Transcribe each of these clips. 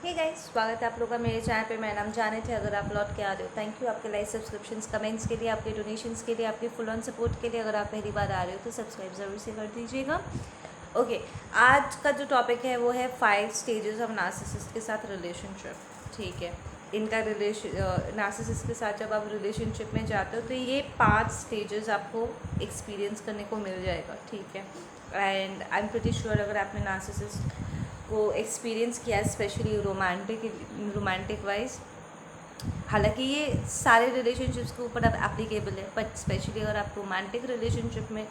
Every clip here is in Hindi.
हे गाइस, स्वागत है आप लोगों का मेरे चैनल पे। मेरा नाम जाने थे। अगर आप लौट के आ रहे हो, थैंक यू आपके लाइक, सब्सक्रिप्शंस, कमेंट्स के लिए, आपके डोनेशंस के लिए, आपके फुल ऑन सपोर्ट के लिए। अगर आप पहली बार आ रहे हो तो सब्सक्राइब ज़रूर से कर दीजिएगा। ओके, आज का जो टॉपिक है वो है 5 स्टेजेस ऑफ नार्सिसिस्ट के साथ रिलेशनशिप। ठीक है, इनका नार्सिसिस्ट के साथ जब आप रिलेशनशिप में जाते हो तो ये 5 स्टेजेस आपको एक्सपीरियंस करने को मिल जाएगा। ठीक है, and I am pretty sure अगर आपने नार्सिसिस्ट को एक्सपीरियंस किया है, स्पेशली रोमांटिक वाइज। हालांकि ये सारे रिलेशनशिप्स के ऊपर अब एप्लीकेबल है, बट स्पेशली अगर आप रोमांटिक रिलेशनशिप में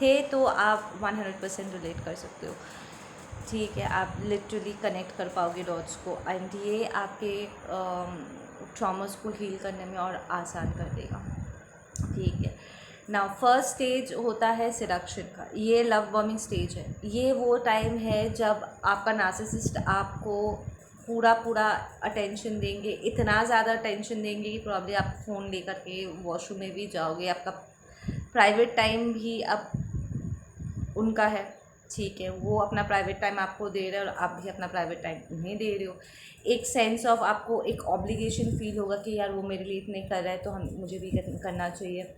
थे तो आप 100% रिलेट कर सकते हो। ठीक है, आप लिटरली कनेक्ट कर पाओगे डॉट्स को, एंड ये आपके ट्रॉमास को हील करने में और आसान कर देगा। ठीक है, नाउ फर्स्ट स्टेज होता है सिडक्शन का। ये लव बॉम्बिंग स्टेज है। ये वो टाइम है जब आपका नार्सिसिस्ट आपको पूरा पूरा अटेंशन देंगे, इतना ज़्यादा अटेंशन देंगे कि प्रॉब्ली आप फ़ोन लेकर के वॉशरूम में भी जाओगे। आपका प्राइवेट टाइम भी अब उनका है। ठीक है, वो अपना प्राइवेट टाइम आपको दे रहे हैं और आप भी अपना प्राइवेट टाइम उन्हें दे रहे हो। एक सेंस ऑफ आपको एक ऑब्लिगेशन फील होगा कि यार वो मेरे लिए इतने कर रहा है तो हम मुझे भी करना चाहिए।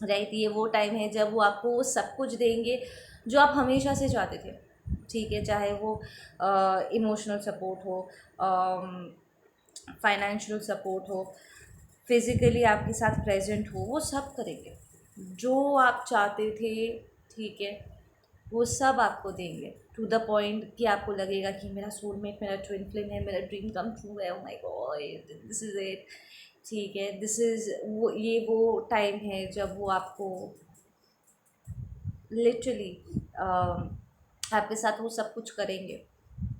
राइट, ये वो टाइम है जब वो आपको वो सब कुछ देंगे जो आप हमेशा से चाहते थे। ठीक है, चाहे वो इमोशनल सपोर्ट हो, फाइनेंशियल सपोर्ट हो, फिज़िकली आपके साथ प्रेजेंट हो, वो सब करेंगे जो आप चाहते थे। ठीक है, वो सब आपको देंगे टू द पॉइंट कि आपको लगेगा कि मेरा सोलमेट, मेरा ट्विन फ्लेम है, मेरा ड्रीम कम ट्रू है। Oh my God, this is it. ठीक है, दिस इज़ वो टाइम है जब वो आपको लिटरली आपके साथ वो सब कुछ करेंगे।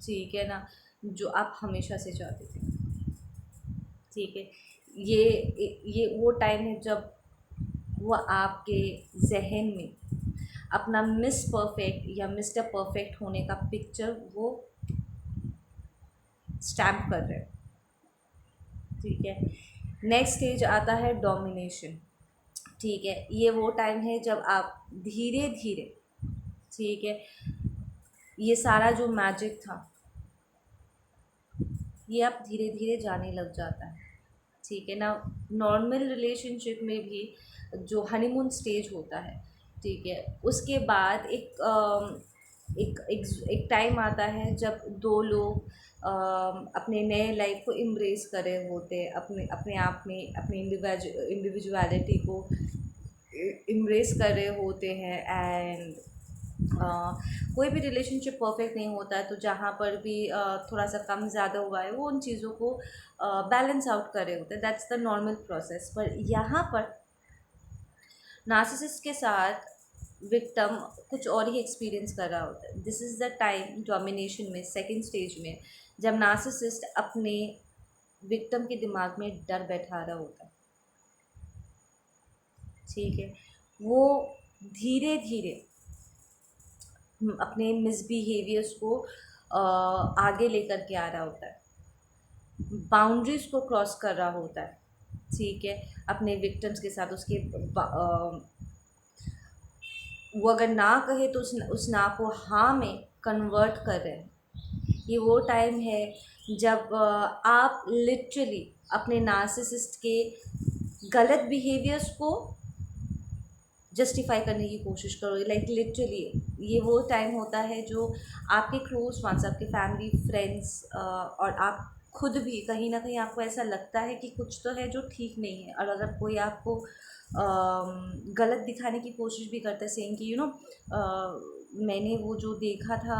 ठीक है ना, जो आप हमेशा से चाहते थे। ठीक है, ये वो टाइम है जब वो आपके जहन में अपना मिस परफेक्ट या मिस्टर परफेक्ट होने का पिक्चर वो स्टैम्प कर रहे हैं। ठीक है, नेक्स्ट स्टेज आता है डोमिनेशन। ठीक है, ये वो टाइम है जब आप धीरे धीरे, ठीक है, ये सारा जो मैजिक था ये आप धीरे धीरे जाने लग जाता है। ठीक है ना, नॉर्मल रिलेशनशिप में भी जो हनीमून स्टेज होता है, ठीक है, उसके बाद एक टाइम आता है जब दो लोग अपने नए लाइफ को इम्ब्रेस कर रहे होते हैं, अपने अपने आप में अपनी इंडिविजुअलिटी को इम्ब्रेस कर रहे होते हैं। एंड कोई भी रिलेशनशिप परफेक्ट नहीं होता है, तो जहाँ पर भी थोड़ा सा कम ज़्यादा हुआ है वो उन चीज़ों को बैलेंस आउट कर रहे होते हैं। That's the normal process. पर यहाँ पर नार्सिसिस्ट के साथ विक्टिम कुछ और ही एक्सपीरियंस कर रहा होता है। This is the time domination में, सेकेंड स्टेज में, जब नार्सिसिस्ट अपने विक्टिम के दिमाग में डर बैठा रहा होता है। ठीक है, वो धीरे धीरे अपने मिसबिहेवियर्स को आगे लेकर के आ रहा होता है, बाउंड्रीज को क्रॉस कर रहा होता है। ठीक है, अपने विक्टिम्स के साथ उसके वो अगर ना कहे तो उस ना को हाँ में कन्वर्ट कर रहे हैं। ये वो टाइम है जब आप लिटरली अपने नार्सिसिस्ट के गलत बिहेवियर्स को जस्टिफाई करने की कोशिश करोगे। लाइक लिटरली ये वो टाइम होता है जो आपके क्लोज वंस, आपके फैमिली, फ्रेंड्स और आप खुद भी कहीं ना कहीं आपको ऐसा लगता है कि कुछ तो है जो ठीक नहीं है। और अगर कोई आपको गलत दिखाने की कोशिश भी करता है, सेइंग कि मैंने वो जो देखा था,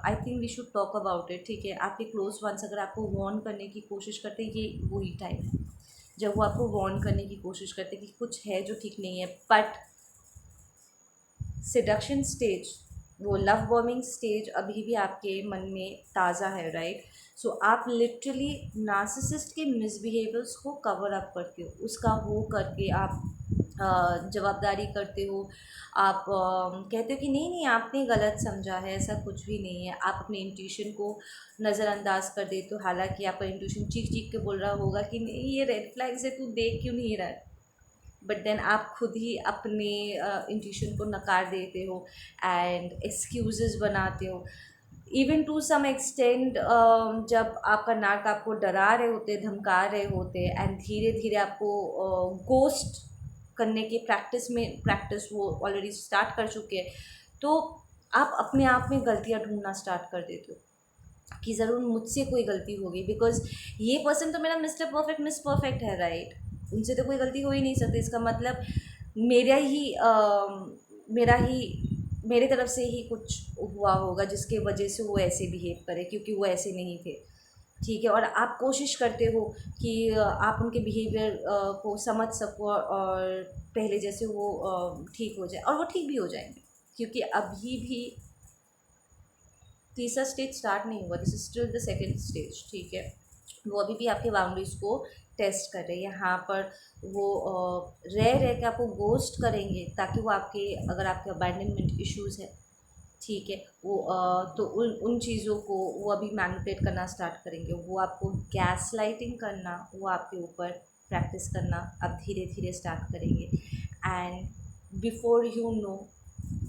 I think we should talk about it. ठीक है, आपके क्लोज वंस अगर आपको वार्न करने की कोशिश करते हैं, ये वही टाइम है जब वो आपको वार्न करने की कोशिश करते हैं कि कुछ है जो ठीक नहीं है। बट सिडक्शन स्टेज, वो लव बॉम्बिंग स्टेज अभी भी आपके मन में ताज़ा है। राइट, सो आप लिटरली नार्सिसिस्ट के मिसबिहेवियर्स को कवर अप करते हो, उसका वो करके आप जवाबदारी करते हो। आप कहते हो कि नहीं नहीं आपने गलत समझा है, ऐसा कुछ भी नहीं है। आप अपने इंट्यूशन को नज़रअंदाज कर देते हो, हालांकि आपका इंट्यूशन चीख चीख के बोल रहा होगा कि नहीं ये रेड फ्लैग्स है, तू देख क्यों नहीं रहा है। बट देन आप खुद ही अपने इंट्यूशन को नकार देते हो एंड एक्सक्यूजेस बनाते हो। इवन टू सम एक्सटेंड जब आपका नार्क आपको डरा रहे होते, धमका रहे होते, एंड धीरे धीरे आपको गोस्ट करने की प्रैक्टिस वो ऑलरेडी स्टार्ट कर चुके हैं, तो आप अपने आप में गलतियाँ ढूंढना स्टार्ट कर देते हो कि ज़रूर मुझसे कोई गलती होगी, बिकॉज ये पर्सन तो मेरा मिस्टर परफेक्ट मिस परफेक्ट है, राइट? उनसे तो कोई गलती हो ही नहीं सकती। इसका मतलब मेरा ही मेरा ही मेरे तरफ से ही कुछ हुआ होगा जिसके वजह से वो ऐसे बिहेव करे, क्योंकि वो ऐसे नहीं थे, ठीक है। और आप कोशिश करते हो कि आप उनके बिहेवियर को समझ सको और पहले जैसे वो ठीक हो जाए, और वो ठीक भी हो जाएंगे, क्योंकि अभी भी तीसरा स्टेज स्टार्ट नहीं हुआ, this is still the second stage, ठीक है। वो अभी भी आपके बाउंड्रीज को टेस्ट कर रहे हैं। यहाँ पर वो रह के आपको गोस्ट करेंगे, ताकि वो आपके, अगर आपके अबैंडनमेंट इश्यूज़ है, ठीक है, वो तो उन चीज़ों को वो अभी मैनिपुलेट करना स्टार्ट करेंगे। वो आपको गैस लाइटिंग करना, वो आपके ऊपर प्रैक्टिस करना अब धीरे धीरे स्टार्ट करेंगे। And before you know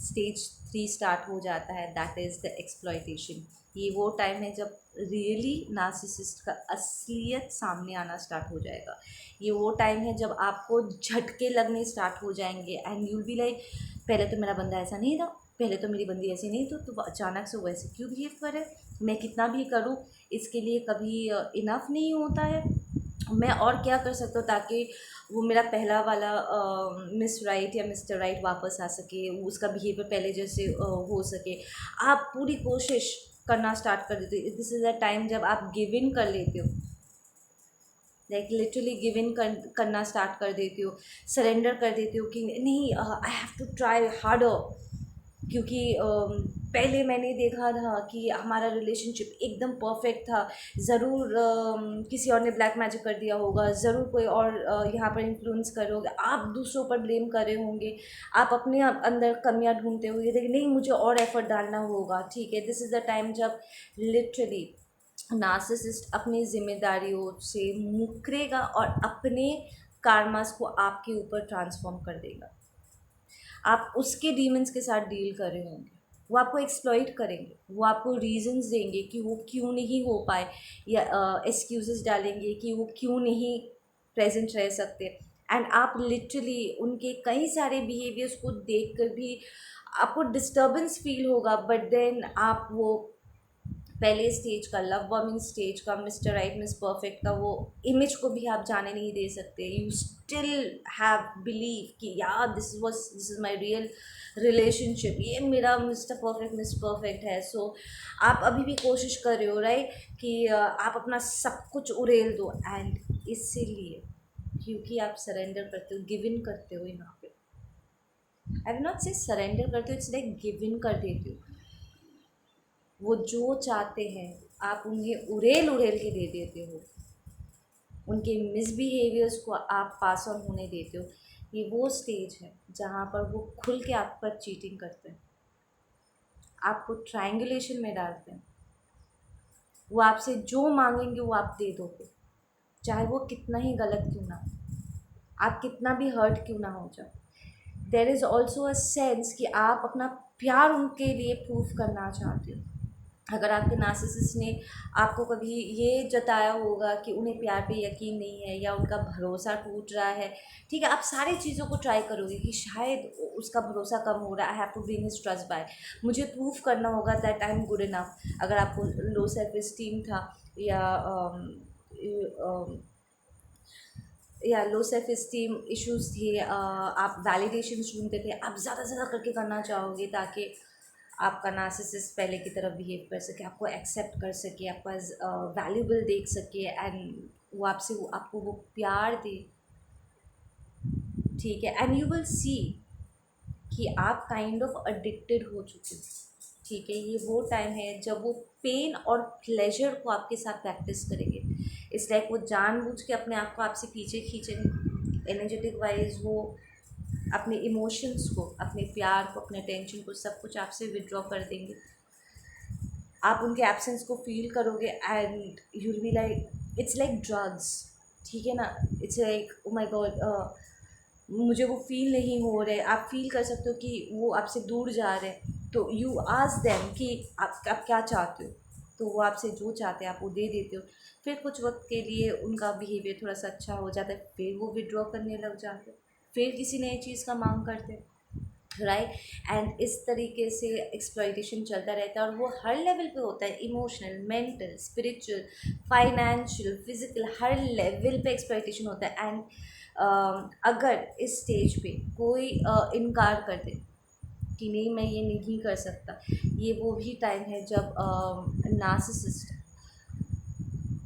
stage 3 start हो जाता है, दैट इज़ द एक्सप्लॉयटेशन। ये वो टाइम है जब रियली नार्सिसिस्ट का असलियत सामने आना स्टार्ट हो जाएगा। ये वो टाइम है जब आपको झटके लगने स्टार्ट हो जाएंगे, and you will be like, पहले तो मेरा बंदा ऐसा नहीं था, पहले तो मेरी बंदी ऐसी नहीं, तो अचानक से वो ऐसे क्यों बिहेव करे, मैं कितना भी करूँ इसके लिए कभी इनफ नहीं होता है, मैं और क्या कर सकता हूँ ताकि वो मेरा पहला वाला मिस राइट या मिस्टर राइट वापस आ सके, वो उसका बिहेवियर पहले जैसे हो सके। आप पूरी कोशिश करना स्टार्ट कर देते हो। दिस इज़ अ टाइम जब आप गिव इन कर लेते हो, लाइक लिटरली गिव इन करना स्टार्ट कर देती हो, सरेंडर कर देती हो कि नहीं, I have to try harder, क्योंकि पहले मैंने देखा था कि हमारा रिलेशनशिप एकदम परफेक्ट था, ज़रूर किसी और ने ब्लैक मैजिक कर दिया होगा, ज़रूर कोई और यहाँ पर इन्फ्लुएंस कर रहे होंगे, आप दूसरों पर ब्लेम कर रहे होंगे, आप अपने अंदर कमियां ढूंढते होंगे, लेकिन नहीं, मुझे और एफर्ट डालना होगा, ठीक है। दिस इज़ द टाइम जब लिटरली नार्सिसिस्ट अपनी जिम्मेदारियों से मुकरेगा और अपने कार्मास को आपके ऊपर ट्रांसफॉर्म कर देगा। आप उसके डीमंस के साथ डील कर रहे होंगे, वो आपको एक्सप्लॉइट करेंगे, वो आपको रीजंस देंगे कि वो क्यों नहीं हो पाए, या एक्सक्यूजेस डालेंगे कि वो क्यों नहीं प्रेजेंट रह सकते। एंड आप लिटरली उनके कई सारे बिहेवियर्स को देख कर भी आपको डिस्टर्बेंस फील होगा, बट देन आप वो पहले स्टेज का, लव बॉम्बिंग स्टेज का, मिस्टर राइट मिस परफेक्ट का वो इमेज को भी आप जाने नहीं दे सकते। यू स्टिल हैव बिलीव कि यार this is my real relationship, ये मेरा मिस्टर परफेक्ट मिस परफेक्ट है। सो आप अभी भी कोशिश कर रहे हो, राइट, कि आप अपना सब कुछ उड़ेल दो, एंड इसीलिए क्योंकि आप सरेंडर करते हो, गिव इन करते हो। यहाँ पे आई विल नॉट से सरेंडर करते हो, इट्स लाइक गिव इन कर देते हो। वो जो चाहते हैं आप उन्हें उड़ेल उड़ेल के दे देते हो, उनके मिसबिहेवियर्स को आप पास ऑन होने देते हो। ये वो स्टेज है जहाँ पर वो खुल के आप पर चीटिंग करते हैं, आपको ट्रायंगुलेशन में डालते हैं। वो आपसे जो मांगेंगे वो आप दे दोगे, चाहे वो कितना ही गलत क्यों ना हो, आप कितना भी हर्ट क्यों ना हो जाए। There is also a sense कि आप अपना प्यार उनके लिए प्रूफ करना चाहते हो। अगर आपके नार्सिसिस्ट ने आपको कभी ये जताया होगा कि उन्हें प्यार पे यकीन नहीं है या उनका भरोसा टूट रहा है, ठीक है, आप सारी चीज़ों को ट्राई करोगे कि शायद उसका भरोसा कम हो रहा है, I have to bring his trust by, मुझे प्रूफ करना होगा that I am good enough. अगर आपको लो सेल्फ इस्टीम था या लो सेल्फ इस्टीम इश्यूज़ थे, आप वैलिडेशन ढूंढते थे, आप ज़्यादा से ज़्यादा करके करना चाहोगे ताकि आपका नार्सिसिस्ट पहले की तरह बिहेव कर सके, आपको एक्सेप्ट कर सके, आपका वैल्यूबल देख सके, एंड वो आपसे आपको वो प्यार दे, ठीक है। एंड यू विल सी कि आप काइंड ऑफ एडिक्टेड हो चुके हो, ठीक है। ये वो टाइम है जब वो पेन और प्लेजर को आपके साथ प्रैक्टिस करेंगे। इस लाइक वो जानबूझ के अपने आप को आपसे पीछे खींचेंगे, एनर्जेटिक वाइज वो अपने इमोशंस को, अपने प्यार को, अपने टेंशन को, सब कुछ आपसे विड्रॉ कर देंगे। आप उनके एब्सेंस को फील करोगे and you will be like it's like drugs, ठीक है ना। It's like oh my God, मुझे वो फील नहीं हो रहे, आप फील कर सकते हो कि वो आपसे दूर जा रहे हैं, तो यू आस्क देम कि आप क्या चाहते हो, तो वो आपसे जो चाहते हैं आप वो दे देते हो। फिर कुछ वक्त के लिए उनका बिहेवियर थोड़ा सा अच्छा हो जाता है, फिर वो विड्रॉ करने लग जाते हैं, फिर किसी नई चीज़ का मांग करते हैं, राइट। एंड इस तरीके से एक्सप्लॉइटेशन चलता रहता है, और वो हर लेवल पे होता है, emotional, mental, spiritual, financial, physical, हर लेवल पे एक्सप्लॉइटेशन होता है। एंड अगर इस स्टेज पे कोई इनकार कर दे कि नहीं मैं ये नहीं कर सकता, ये वो भी टाइम है जब नार्सिसिस्ट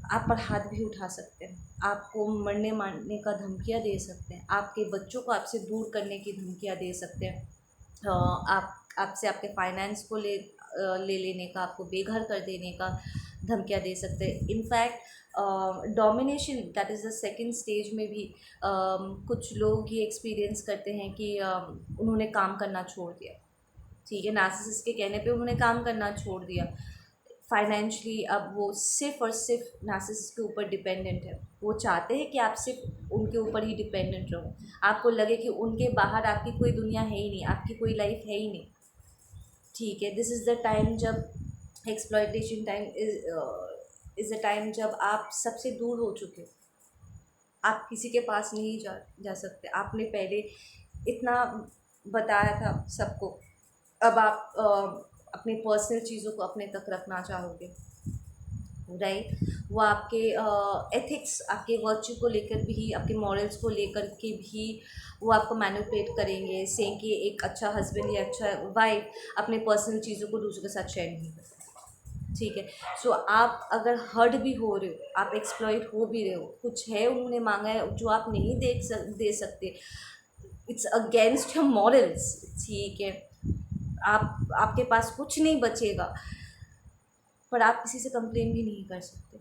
आप पर हाथ भी उठा सकते हैं, आपको मरने मारने का धमकियाँ दे सकते हैं, आपके बच्चों को आपसे दूर करने की धमकियाँ दे सकते हैं, आप आपसे आपके फाइनेंस को ले लेने का, आपको बेघर कर देने का धमकियाँ दे सकते हैं। In fact domination, that is the second stage में भी कुछ लोग ये एक्सपीरियंस करते हैं कि उन्होंने काम करना छोड़ दिया, ठीक है, नार्सिसिस्ट के कहने पे उन्होंने काम करना छोड़ दिया फाइनेंशियली। अब वो सिर्फ और सिर्फ नार्सिसिस्ट के ऊपर डिपेंडेंट है, वो चाहते हैं कि आप सिर्फ उनके ऊपर ही डिपेंडेंट रहो, आपको लगे कि उनके बाहर आपकी कोई दुनिया है ही नहीं, आपकी कोई लाइफ है ही नहीं, ठीक है। दिस इज़ द टाइम जब exploitation time is the time जब आप सबसे दूर हो चुके हो, आप किसी के पास नहीं जा सकते, आपने पहले इतना बताया था सबको, अब आप अपनी पर्सनल चीज़ों को अपने तक रखना चाहोगे, राइट। वो आपके एथिक्स, आपके वर्च्यू को लेकर भी, आपके मॉरल्स को लेकर के भी वो आपको मैनिपुलेट करेंगे, से कि एक अच्छा हस्बैंड या अच्छा वाइफ अपने पर्सनल चीज़ों को दूसरों के साथ शेयर नहीं करता, ठीक है। सो आप अगर हर्ट भी हो रहे हो, आप एक्सप्लॉइट हो भी रहे हो, कुछ है उन्होंने मांगा है जो आप नहीं दे सकते, इट्स अगेंस्ट योर मॉरल्स, ठीक है, आपके पास कुछ नहीं बचेगा, पर आप किसी से कंप्लेन भी नहीं कर सकते।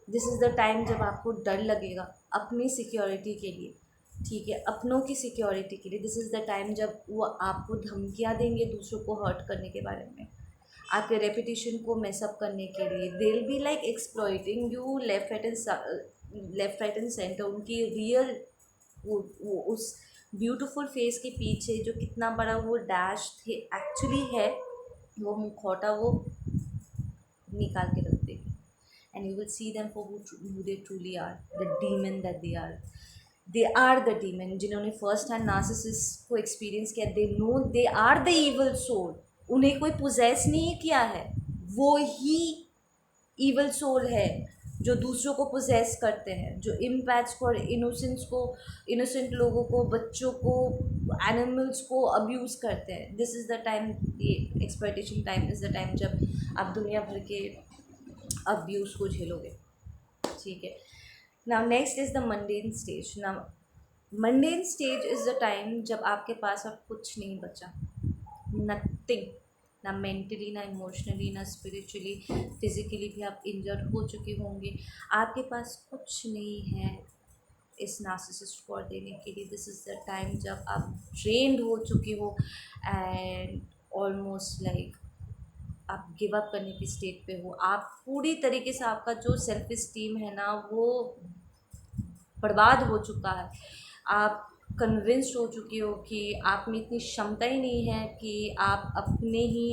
दिस इज़ द टाइम जब आपको डर लगेगा अपनी सिक्योरिटी के लिए, ठीक है, अपनों की सिक्योरिटी के लिए। दिस इज़ द टाइम जब वो आपको धमकियाँ देंगे दूसरों को हर्ट करने के बारे में, आपके रेपुटेशन को मेसअप करने के लिए। They will be like exploiting you left right and centre. उनकी रियल वो उस ब्यूटीफुल फेस के पीछे जो कितना बड़ा वो डैश थे एक्चुअली है, वो मुखौटा वो निकाल के रख देगी, and you will see them for who they truly are, the demon that they are the demon। जिन्होंने फर्स्ट हैंड नार्सिसिस्ट को एक्सपीरियंस किया, they know they are the evil soul, उन्हें कोई पोजेस नहीं किया है, वो ही इवल सोल है जो दूसरों को पोजेस करते हैं, जो इम्पैक्ट्स को और इनोसेंट लोगों को, बच्चों को, एनिमल्स को अब्यूज़ करते हैं। दिस इज़ द टाइम, ये exploitation time is the time जब आप दुनिया भर के अब्यूज़ को झेलोगे, ठीक है। Now next is the mundane stage. Now mundane stage is the time जब आपके पास अब कुछ नहीं बचा, नथिंग, ना मेंटली, ना इमोशनली, ना स्पिरिचुअली, फिजिकली भी आप इंजर्ड हो चुके होंगे, आपके पास कुछ नहीं है इस नार्सिसिस्ट को देने के लिए। दिस इज़ द टाइम जब आप ड्रेन्ड हो चुके हो एंड ऑलमोस्ट लाइक आप गिव अप करने की स्टेट पे हो, आप पूरी तरीके से, आपका जो सेल्फ इस्टीम है ना वो बर्बाद हो चुका है, आप कन्विंस्ड हो चुकी हो कि आप में इतनी क्षमता ही नहीं है कि आप अपने ही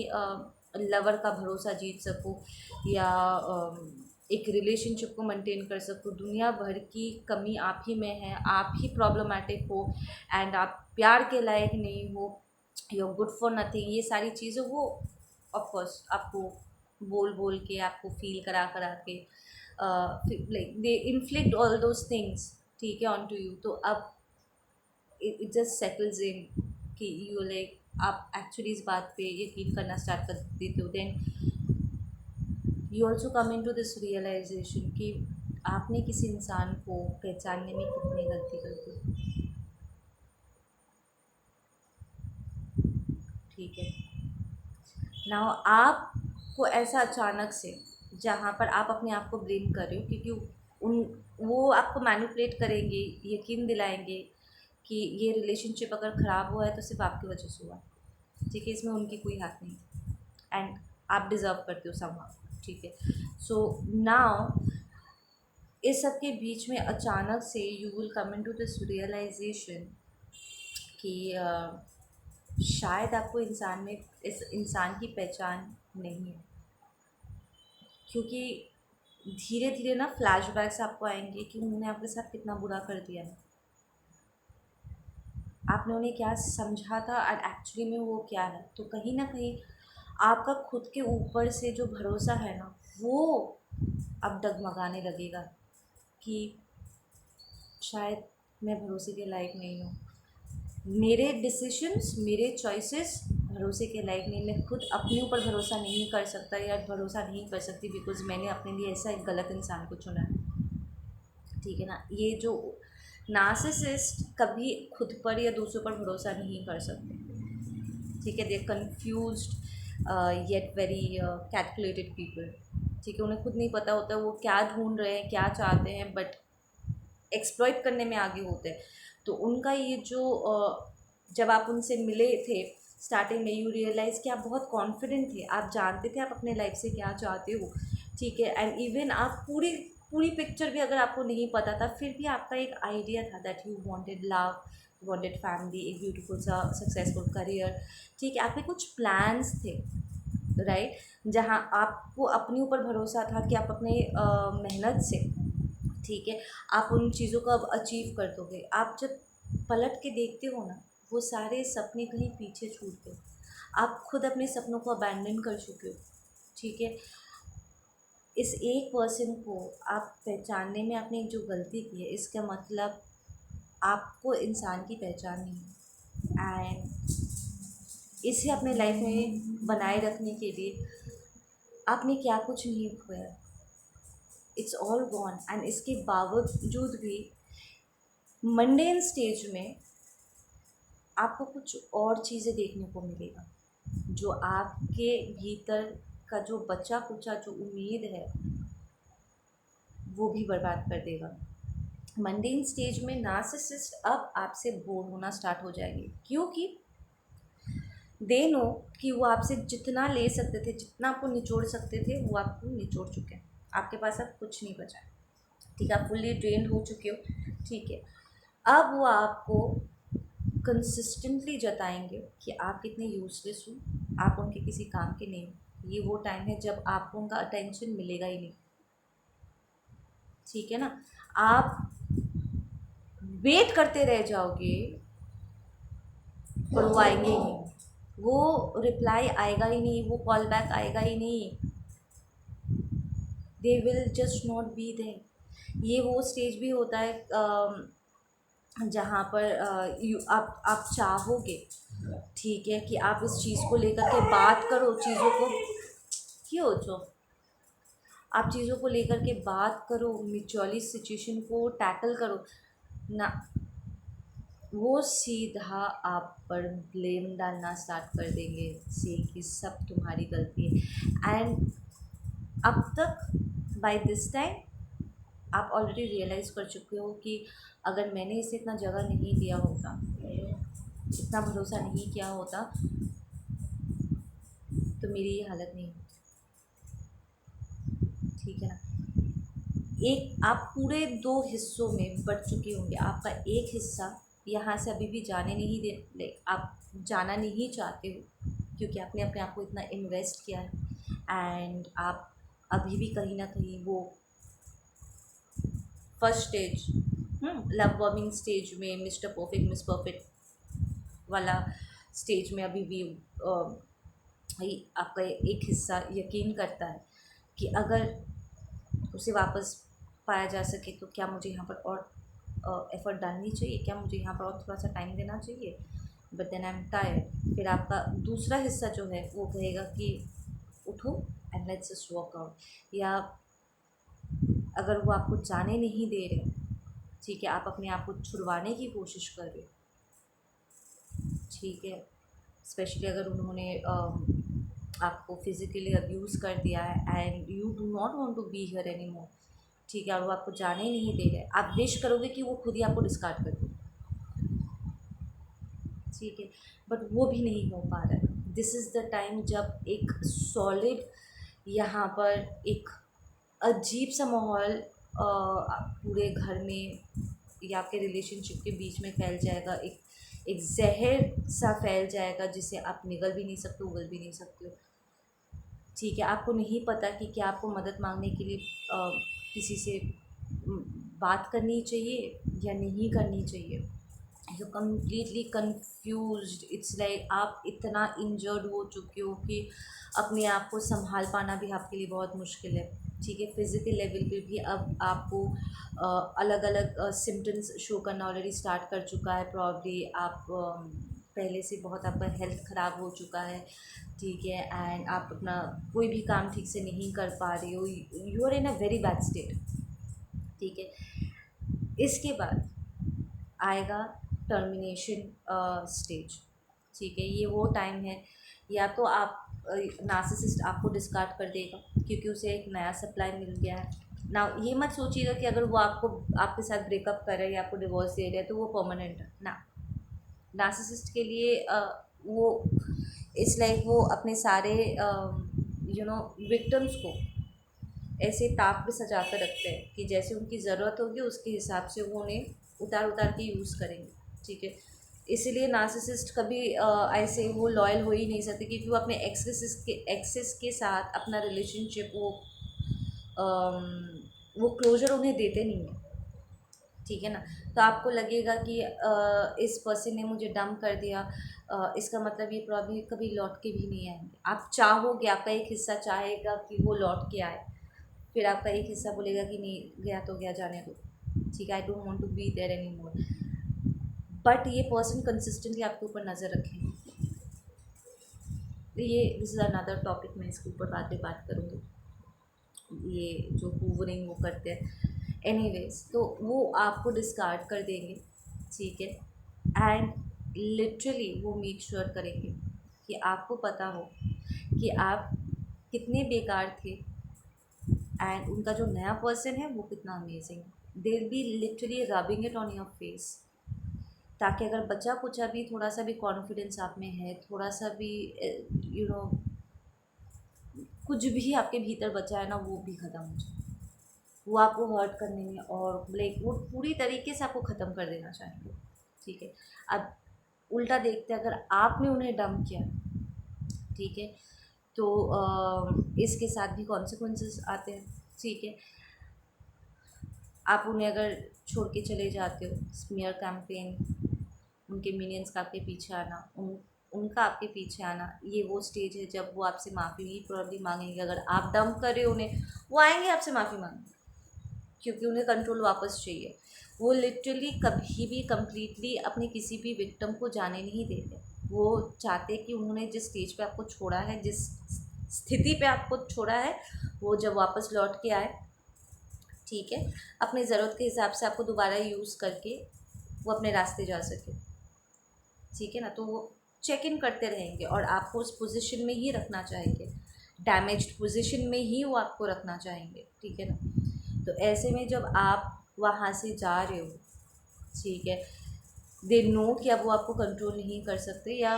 लवर का भरोसा जीत सको या एक रिलेशनशिप को मेंटेन कर सको। दुनिया भर की कमी आप ही में है, आप ही प्रॉब्लमेटिक हो एंड आप प्यार के लायक नहीं हो, you are good for nothing. ये सारी चीज़ें वो ऑफकोर्स आपको बोल बोल के, आपको फील करा करा के like they inflict all those things, ठीक है, ऑन टू यू। तो अब इट जस्ट सेटल्स इन कि यू लाइक आप एक्चुअली इस बात पे यकीन करना स्टार्ट कर देते हो। Then you also come in to this realization कि आपने किसी इंसान को पहचानने में कितनी गलती कर दी, ठीक है। नाउ आपको ऐसा अचानक से, जहाँ पर आप अपने आप को ब्लेम कर रहे हो क्योंकि उन वो आपको मैनिपुलेट करेंगे, यकीन दिलाएंगे कि ये रिलेशनशिप अगर ख़राब हुआ है तो सिर्फ आपकी वजह से हुआ, ठीक है, इसमें उनकी कोई हाथ नहीं, एंड आप डिज़र्व करते हो समहाउ, ठीक है। सो नाउ इस सब के बीच में अचानक से you will come in to this realization कि शायद आपको इंसान में इस इंसान की पहचान नहीं है, क्योंकि धीरे धीरे ना फ्लैशबैक्स आपको आएंगे कि उन्होंने आपके साथ कितना बुरा कर दिया है, आपने उन्हें क्या समझा था और एक्चुअली में वो क्या है। तो कहीं ना कहीं आपका खुद के ऊपर से जो भरोसा है ना, वो अब डगमगाने लगेगा कि शायद मैं भरोसे के लायक नहीं हूँ, मेरे डिसीशंस, मेरे चॉइसेस भरोसे के लायक नहीं, मैं खुद अपने ऊपर भरोसा नहीं कर सकता या भरोसा नहीं कर सकती बिकॉज़ मैंने अपने लिए ऐसा एक गलत इंसान को चुना है। ठीक है ना, ये जो नार्सिसिस्ट कभी खुद पर या दूसरों पर भरोसा नहीं कर सकते। ठीक है, they confused yet very calculated people. ठीक है, उन्हें खुद नहीं पता होता वो क्या ढूंढ रहे हैं, क्या चाहते हैं, बट एक्सप्लॉइट करने में आगे होते हैं। तो उनका ये जो जब आप उनसे मिले थे स्टार्टिंग में, यू रियलाइज़ कि आप बहुत कॉन्फिडेंट थे, आप जानते थे आप अपने लाइफ से क्या चाहते हो। ठीक है, एंड इवन आप पूरी पूरी पिक्चर भी अगर आपको नहीं पता था, फिर भी आपका एक आइडिया था that you wanted love, you wanted family, एक ब्यूटीफुल सा सक्सेसफुल करियर। ठीक है, आपके कुछ प्लान्स थे, राइट, जहाँ आपको अपने ऊपर भरोसा था कि आप अपने मेहनत से, ठीक है, आप उन चीज़ों को अब अचीव कर दोगे। आप जब पलट के देखते हो ना, वो सारे सपने कहीं पीछे छूट गए, आप खुद अपने सपनों को अबैंडन कर चुके हो। ठीक है, इस एक पर्सन को आप पहचानने में आपने जो गलती की है, इसका मतलब आपको इंसान की पहचान नहीं है, एंड इसे अपने लाइफ में बनाए रखने के लिए आपने क्या कुछ नहीं खोया, इट्स ऑल गॉन। एंड इसके बावजूद भी मंडेन स्टेज में आपको कुछ और चीज़ें देखने को मिलेगा, जो आपके भीतर का जो बचा कुचा जो उम्मीद है वो भी बर्बाद कर देगा। मंडेन स्टेज में नार्सिसिस्ट अब आपसे बोर होना स्टार्ट हो जाएंगे, क्योंकि दे नो कि वो आपसे जितना ले सकते थे, जितना आपको निचोड़ सकते थे, वो आपको निचोड़ चुके हैं, आपके पास अब कुछ नहीं बचा है। ठीक है, आप फुल्ली ड्रेन्ड हो चुके हो। ठीक है, अब वो आपको कंसिस्टेंटली जताएंगे कि आप कितने यूजलेस हो, आप उनके किसी काम के नहीं हो। ये वो टाइम है जब आपको उनका अटेंशन मिलेगा ही नहीं। ठीक है ना, आप वेट करते रह जाओगे और वो आएंगे ही नहीं, वो रिप्लाई आएगा ही नहीं, वो कॉल बैक आएगा ही नहीं, they will just not be there. ये वो स्टेज भी होता है जहाँ पर आप चाहोगे, ठीक है, कि आप इस चीज़ को लेकर के बात करो, चीज़ों को क्यों जो आप चीज़ों को लेकर के बात करो, म्यूचुअली सिचुएशन को टैकल करो ना, वो सीधा आप पर ब्लेम डालना स्टार्ट कर देंगे से कि सब तुम्हारी गलती है। एंड अब तक बाय दिस टाइम आप ऑलरेडी रियलाइज़ कर चुके हो कि अगर मैंने इसे इतना जगह नहीं दिया होता, इतना भरोसा नहीं किया होता, तो मेरी ये हालत नहीं होती। ठीक है ना, एक आप पूरे दो हिस्सों में बढ़ चुके होंगे। आपका एक हिस्सा यहाँ से अभी भी जाने नहीं दे, आप जाना नहीं चाहते हो, क्योंकि आपने अपने आप को इतना इन्वेस्ट किया है, एंड आप अभी भी कहीं ना कहीं वो first stage, love bombing stage में, मिस्टर परफेक्ट मिस परफेक्ट वाला स्टेज में अभी भी आपका एक हिस्सा यकीन करता है कि अगर उसे वापस पाया जा सके तो क्या मुझे यहाँ पर और एफ़र्ट डालनी चाहिए, क्या मुझे यहाँ पर और थोड़ा सा टाइम देना चाहिए, but then I am tired. फिर आपका दूसरा हिस्सा जो है वो कहेगा कि उठो and let's just walk out. या अगर वो आपको जाने नहीं दे रहे, ठीक है, आप अपने आप को छुड़वाने की कोशिश कर रहे, ठीक है, स्पेशली अगर उन्होंने आपको फिज़िकली अब्यूज़ कर दिया है and you do not want to be here any more, ठीक है, और वो आपको जाने नहीं दे रहे, आप विश करोगे कि वो खुद ही आपको डिस्कार्ड कर दे, ठीक है, बट वो भी नहीं हो पा रहा है। दिस इज़ द टाइम जब एक सॉलिड यहाँ पर एक अजीब सा माहौल पूरे घर में या आपके रिलेशनशिप के बीच में फैल जाएगा। एक एक जहर सा फैल जाएगा जिसे आप निगल भी नहीं सकते, उगल भी नहीं सकते हो। ठीक है, आपको नहीं पता कि क्या आपको मदद मांगने के लिए किसी से बात करनी चाहिए या नहीं करनी चाहिए। You completely confused, it's like आप इतना इंजर्ड हो चुके हो कि अपने आप को संभाल पाना भी आपके लिए बहुत मुश्किल है। ठीक है, फिज़िकल लेवल पे भी अब आपको अलग अलग सिम्टम्स शो करना ऑलरेडी स्टार्ट कर चुका है। प्रॉब्ली आप पहले से बहुत आपका हेल्थ ख़राब हो चुका है। ठीक है, एंड आप अपना कोई भी काम ठीक से नहीं कर पा रहे हो, you are in a very bad state. ठीक है, इसके बाद आएगा टर्मिनेशन स्टेज। ठीक है, ये वो टाइम है या तो आप नार्सिसिस्ट आपको डिस्कार्ड कर देगा क्योंकि उसे एक नया सप्लाई मिल गया है ना। ये मत सोचिएगा कि अगर वो आपको आपके साथ ब्रेकअप कर रहा है या आपको डिवोर्स दे रहा है तो वो परमानेंट है ना। नार्सिसिस्ट के लिए वो इट्स लाइक वो अपने सारे विक्टिम्स को ऐसे ताक पे सजा कर रखते हैं कि जैसे उनकी ज़रूरत होगी उसके हिसाब से वो उन्हें उतार उतार के यूज़ करेंगे। ठीक है, इसीलिए नार्सिसिस्ट कभी ऐसे वो लॉयल हो ही नहीं सकते क्योंकि वो अपने एक्सेस के साथ अपना रिलेशनशिप वो क्लोजर उन्हें देते नहीं हैं। ठीक है ना, तो आपको लगेगा कि इस पर्सन ने मुझे डंप कर दिया, इसका मतलब ये प्रॉब्लम कभी लौट के भी नहीं आएंगे। आप चाहोगे, आपका एक हिस्सा चाहेगा कि वो लौट के आए, फिर आपका एक हिस्सा बोलेगा कि नहीं गया तो गया, जाने दो। ठीक है, I don't want to be there any more. But ये पर्सन कंसिस्टेंटली आपके ऊपर नज़र रखेंगे। ये दिस इज़ अनदर टॉपिक, मैं इसके ऊपर बाद में बात करूँगी। ये जो हूवरिंग वो करते हैं, एनीवेज, तो वो आपको डिस्कार्ड कर देंगे। ठीक है, एंड लिटरली वो मेक श्योर करेंगे कि आपको पता हो कि आप कितने बेकार थे एंड उनका जो नया पर्सन है वो कितना अमेजिंग है। They will be literally rubbing it on your face, ताकि अगर बचा कुचा भी थोड़ा सा भी कॉन्फिडेंस आप में है, थोड़ा सा भी कुछ भी आपके भीतर बचा है ना, वो भी ख़त्म हो जाए। वो आपको हर्ट करने में और लाइक वो पूरी तरीके से आपको ख़त्म कर देना चाहेंगे। ठीक है, अब उल्टा देखते हैं, अगर आपने उन्हें डंप किया, ठीक है, तो इसके साथ भी कॉन्सिक्वेंसेस आते हैं। ठीक है, आप उन्हें अगर छोड़ के चले जाते हो, स्मीयर कैंपेन, उनके मिनियंस का आपके पीछे आना, उनका आपके पीछे आना, ये वो स्टेज है जब वो आपसे माफ़ी ही प्रॉब्ली मांगेंगे। अगर आप डंप कर रहे हो उन्हें, वो आएंगे आपसे माफ़ी मांगने क्योंकि उन्हें कंट्रोल वापस चाहिए। वो लिटरली कभी भी कंप्लीटली अपने किसी भी विक्टिम को जाने नहीं देते। वो चाहते कि उन्होंने जिस स्टेज पे आपको छोड़ा है, जिस स्थिति पे आपको छोड़ा है, वो जब वापस लौट के आए, ठीक है, अपने ज़रूरत के हिसाब से आपको दोबारा यूज़ करके वो अपने रास्ते जा सके। ठीक है ना, तो वो चेक इन करते रहेंगे और आपको उस पोजीशन में ही रखना चाहेंगे, डैमेज्ड पोजीशन में ही वो आपको रखना चाहेंगे। ठीक है ना, तो ऐसे में जब आप वहाँ से जा रहे हो, ठीक है, दे नो कि अब वो आपको कंट्रोल नहीं कर सकते या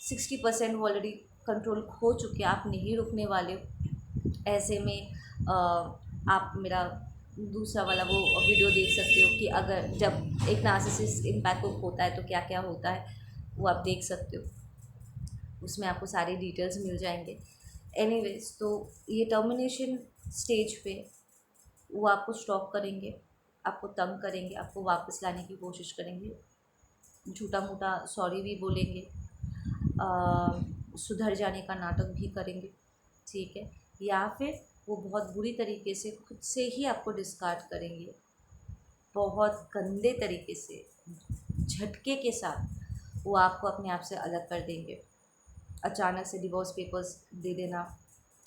60% वो ऑलरेडी कंट्रोल खो चुके, आप नहीं रुकने वाले हो। ऐसे में आप मेरा दूसरा वाला वो वीडियो देख सकते हो कि अगर जब एक नार्सिसिस्ट इम्पैक्ट को होता है तो क्या क्या होता है, वो आप देख सकते हो। उसमें आपको सारी डिटेल्स मिल जाएंगे। एनीवेज, तो ये टर्मिनेशन स्टेज पे वो आपको स्टॉप करेंगे, आपको तंग करेंगे, आपको वापस लाने की कोशिश करेंगे, झूठा मूठा सॉरी भी बोलेंगे, सुधर जाने का नाटक भी करेंगे। ठीक है, या फिर वो बहुत बुरी तरीके से खुद से ही आपको डिस्कार्ड करेंगे, बहुत गंदे तरीके से, झटके के साथ वो आपको अपने आप से अलग कर देंगे। अचानक से डिवोर्स पेपर्स दे देना,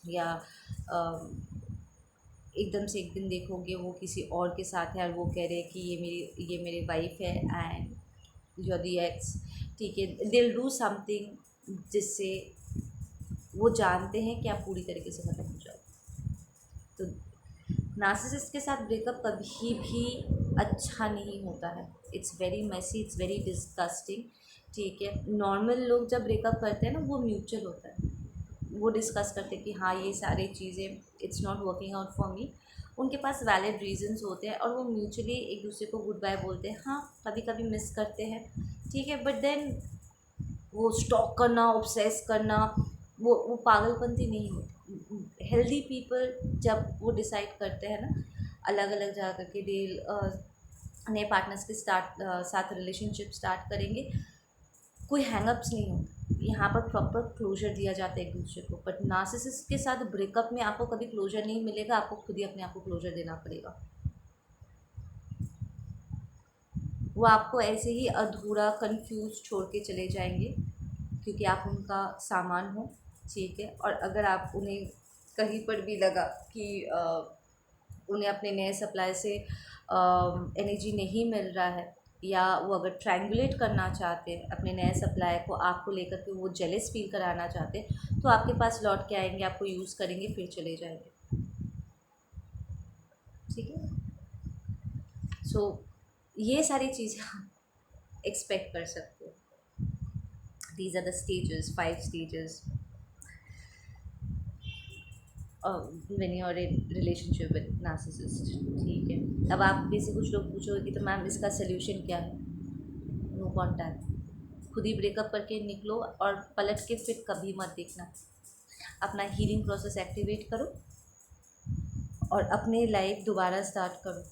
या एकदम से एक दिन देखोगे वो किसी और के साथ है और वो कह रहे हैं कि ये मेरी वाइफ है and you are the ex. ठीक है, दे विल डू समथिंग जिससे वो जानते हैं कि आप पूरी तरीके से ख़त्म हो जाओ। तो नार्सिसिस्ट के साथ ब्रेकअप कभी भी अच्छा नहीं होता है। It's very messy, it's very disgusting. ठीक है, नॉर्मल लोग जब ब्रेकअप करते हैं ना, वो म्यूचुअल होता है, वो डिस्कस करते हैं कि हाँ ये सारी चीज़ें it's not working out for me, उनके पास वैलिड रीजंस होते हैं और वो म्यूचुअली एक दूसरे को गुड बाय बोलते हैं। हाँ, कभी कभी मिस करते हैं, ठीक है, बट देन वो स्टॉक करना, ऑब्सेस करना, वो पागलपंती नहीं होती। हेल्दी पीपल जब वो डिसाइड करते हैं ना अलग अलग जा करके डील नए पार्टनर्स के साथ रिलेशनशिप स्टार्ट करेंगे, कोई हैंगअप्स नहीं होते, यहाँ पर प्रॉपर क्लोजर दिया जाता है एक दूसरे को। बट नार्सिसिस्ट के साथ ब्रेकअप में आपको कभी क्लोजर नहीं मिलेगा, आपको खुद ही अपने आप को क्लोजर देना पड़ेगा। वो आपको ऐसे ही अधूरा कंफ्यूज छोड़ के चले जाएंगे क्योंकि आप उनका सामान हो, ठीक है। और अगर आप उन्हें कहीं पर भी लगा कि उन्हें अपने नए सप्लाई से एनर्जी नहीं मिल रहा है, या वो अगर ट्रायंगुलेट करना चाहते हैं अपने नए सप्लाई को आपको लेकर के, वो जेलस फील कराना चाहते हैं, तो आपके पास लौट के आएंगे, आपको यूज़ करेंगे, फिर चले जाएंगे, ठीक है। सो ये सारी चीज़ें आप एक्सपेक्ट कर सकते हो। These are the stages, 5 stages when you are in relationship with narcissist, ठीक है। अब आप में से कुछ लोग पूछोगे कि तो मैम इसका सोल्यूशन क्या है? नो कॉन्टैक्ट, खुद ही ब्रेकअप करके निकलो और पलट के फिर कभी मत देखना। अपना हीलिंग प्रोसेस एक्टिवेट करो और अपनी लाइफ दोबारा स्टार्ट करो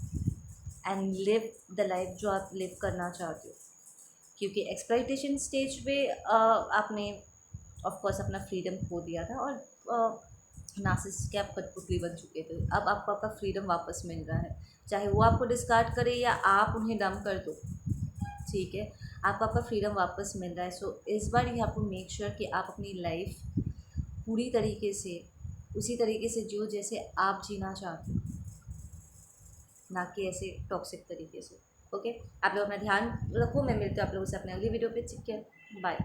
एंड लिव द लाइफ जो आप लिव करना चाहते हो। क्योंकि एक्सप्लॉइटेशन स्टेज पे आपने ऑफ कोर्स अपना फ्रीडम खो दिया था और नार्सिसिस्ट के आप कठपुतली बन चुके थे। अब आपको आपका फ्रीडम वापस मिल रहा है, चाहे वो आपको डिस्कार्ड करे या आप उन्हें डम कर दो, ठीक है, आपको आपका फ्रीडम वापस मिल रहा है। सो इस बार you have to make sure कि आप अपनी लाइफ पूरी तरीके से उसी तरीके से जियो जैसे आप जीना चाहते हो, ना कि ऐसे टॉक्सिक तरीके से। ओके, आप लोग अपना ध्यान रखो, मैं मिलती हूँ आप लोगों से अपने अगली वीडियो पे। ठीक है, बाय।